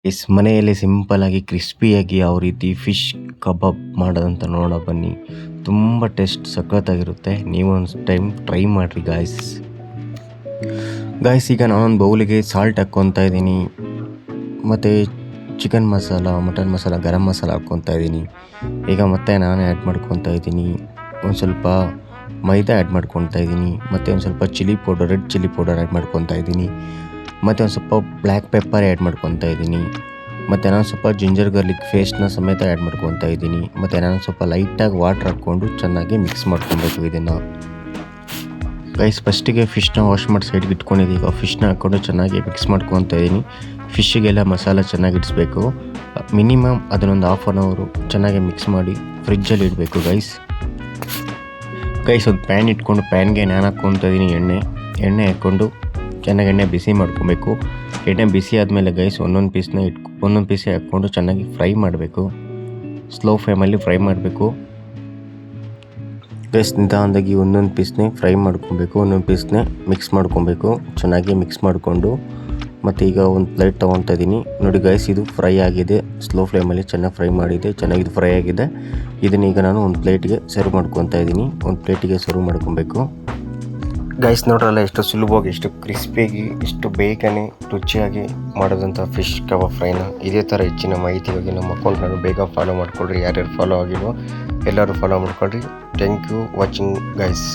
ಮನೆಯಲ್ಲಿ ಸಿಂಪಲ್ಲಾಗಿ ಕ್ರಿಸ್ಪಿಯಾಗಿ ಯಾವ ರೀತಿ ಫಿಶ್ ಕಬಾಬ್ ಮಾಡೋದಂತ ನೋಡೋ ಬನ್ನಿ. ತುಂಬ ಟೇಸ್ಟ್ ಸಖತ್ತಾಗಿರುತ್ತೆ. ನೀವೊಂದು ಟೈಮ್ ಟ್ರೈ ಮಾಡಿರಿ ಗಾಯ್ಸ್. ಈಗ ನಾನೊಂದು ಬೌಲಿಗೆ ಸಾಲ್ಟ್ ಹಾಕ್ಕೊತಾ ಇದ್ದೀನಿ, ಮತ್ತು ಚಿಕನ್ ಮಸಾಲ, ಮಟನ್ ಮಸಾಲ, ಗರಂ ಮಸಾಲ ಹಾಕ್ಕೊತಾ ಇದ್ದೀನಿ. ಈಗ ಮತ್ತೆ ನಾನು ಆ್ಯಡ್ ಮಾಡ್ಕೊತಾ ಇದ್ದೀನಿ ಒಂದು ಸ್ವಲ್ಪ ಮೈದಾ ಆ್ಯಡ್ ಮಾಡ್ಕೊತಾ ಇದ್ದೀನಿ, ಮತ್ತು ಒಂದು ಸ್ವಲ್ಪ ರೆಡ್ ಚಿಲ್ಲಿ ಪೌಡರ್ ಆ್ಯಡ್ ಮಾಡ್ಕೊತಾ ಇದ್ದೀನಿ, ಮತ್ತು ಒಂದು ಸ್ವಲ್ಪ ಬ್ಲ್ಯಾಕ್ ಪೆಪ್ಪರ್ ಆ್ಯಡ್ ಮಾಡ್ಕೊತಾ ಇದ್ದೀನಿ, ಮತ್ತು ನಾನು ಸ್ವಲ್ಪ ಜಿಂಜರ್ ಗಾರ್ಲಿಕ್ ಪೇಸ್ಟ್ನ ಸಮೇತ ಆ್ಯಡ್ ಮಾಡ್ಕೊತಾ ಇದ್ದೀನಿ. ಮತ್ತು ನಾನು ಸ್ವಲ್ಪ ಲೈಟಾಗಿ ವಾಟ್ರ್ ಹಾಕ್ಕೊಂಡು ಚೆನ್ನಾಗಿ ಮಿಕ್ಸ್ ಮಾಡ್ಕೊಬೇಕು ಇದನ್ನು. ಗೈಸ್ ಫಸ್ಟಿಗೆ ಫಿಶ್ನ ವಾಶ್ ಮಾಡಿ ಸೈಡ್ಗೆ ಇಟ್ಕೊಂಡಿದ್ದೀವಿ. ಈಗ ಫಿಶ್ನ ಹಾಕ್ಕೊಂಡು ಚೆನ್ನಾಗಿ ಮಿಕ್ಸ್ ಮಾಡ್ಕೊತಾ ಇದ್ದೀನಿ. ಫಿಶ್ಶಿಗೆಲ್ಲ ಮಸಾಲ ಚೆನ್ನಾಗಿ ಇಡಿಸ್ಬೇಕು. ಮಿನಿಮಮ್ ಅದನ್ನೊಂದು ಹಾಫ್ ಆನ್ ಅವರು ಚೆನ್ನಾಗಿ ಮಿಕ್ಸ್ ಮಾಡಿ ಫ್ರಿಜ್ಜಲ್ಲಿ ಇಡಬೇಕು ಗೈಸ್. ಒಂದು ಪ್ಯಾನ್ ಇಟ್ಕೊಂಡು ಪ್ಯಾನ್ಗೆ ನಾನು ಹಾಕ್ಕೊತಾ ಇದ್ದೀನಿ ಎಣ್ಣೆ ಹಾಕ್ಕೊಂಡು ಚೆನ್ನಾಗಿ ಎಣ್ಣೆ ಬಿಸಿ ಮಾಡ್ಕೊಬೇಕು. ಎಣ್ಣೆ ಬಿಸಿ ಆದಮೇಲೆ ಗೈಸ್ ಒಂದೊಂದು ಪೀಸೇ ಹಾಕ್ಕೊಂಡು ಚೆನ್ನಾಗಿ ಫ್ರೈ ಮಾಡಬೇಕು. ಸ್ಲೋ ಫ್ಲೇಮಲ್ಲಿ ಫ್ರೈ ಮಾಡಬೇಕು ಗೈಸ್. ನಿಧಾನವಾಗಿ ಒಂದೊಂದು ಪೀಸ್ನೇ ಫ್ರೈ ಮಾಡ್ಕೊಬೇಕು, ಒಂದೊಂದು ಪೀಸ್ನೇ ಮಿಕ್ಸ್ ಮಾಡ್ಕೊಬೇಕು. ಚೆನ್ನಾಗಿ ಮಿಕ್ಸ್ ಮಾಡಿಕೊಂಡು ಮತ್ತು ಈಗ ಒಂದು ಪ್ಲೇಟ್ ತೊಗೊತಾ ಇದ್ದೀನಿ. ನೋಡಿ ಗೈಸ್, ಇದು ಫ್ರೈ ಆಗಿದೆ. ಸ್ಲೋ ಫ್ಲೇಮಲ್ಲಿ ಚೆನ್ನಾಗಿ ಫ್ರೈ ಮಾಡಿದೆ, ಚೆನ್ನಾಗಿ ಇದು ಫ್ರೈ ಆಗಿದೆ. ಇದನ್ನೀಗ ನಾನು ಒಂದು ಪ್ಲೇಟ್ಗೆ ಸರ್ವ್ ಮಾಡ್ಕೊತಾ ಇದ್ದೀನಿ. ಒಂದು ಪ್ಲೇಟಿಗೆ ಸರ್ವ್ ಮಾಡ್ಕೊಬೇಕು ಗೈಸ್. ನೋಡ್ರಲ್ಲ ಎಷ್ಟು ಸುಲಭವಾಗಿ, ಎಷ್ಟು ಕ್ರಿಸ್ಪಿಯಾಗಿ, ಎಷ್ಟು ಬೇಗನೆ ರುಚಿಯಾಗಿ ಮಾಡೋದಂಥ ಫಿಶ್ ಕಬಾಬ್ ಫ್ರೈನ. ಇದೇ ಥರ ಹೆಚ್ಚಿನ ಮಾಹಿತಿಗಾಗಿ ನಮ್ಮ ಅಕೌಂಟ್ನ ಬೇಗ ಫಾಲೋ ಮಾಡ್ಕೊಳ್ರಿ. ಯಾರ್ಯಾರು ಫಾಲೋ ಆಗಿಲ್ವೋ ಎಲ್ಲರೂ ಫಾಲೋ ಮಾಡ್ಕೊಳ್ರಿ. Thank you watching guys.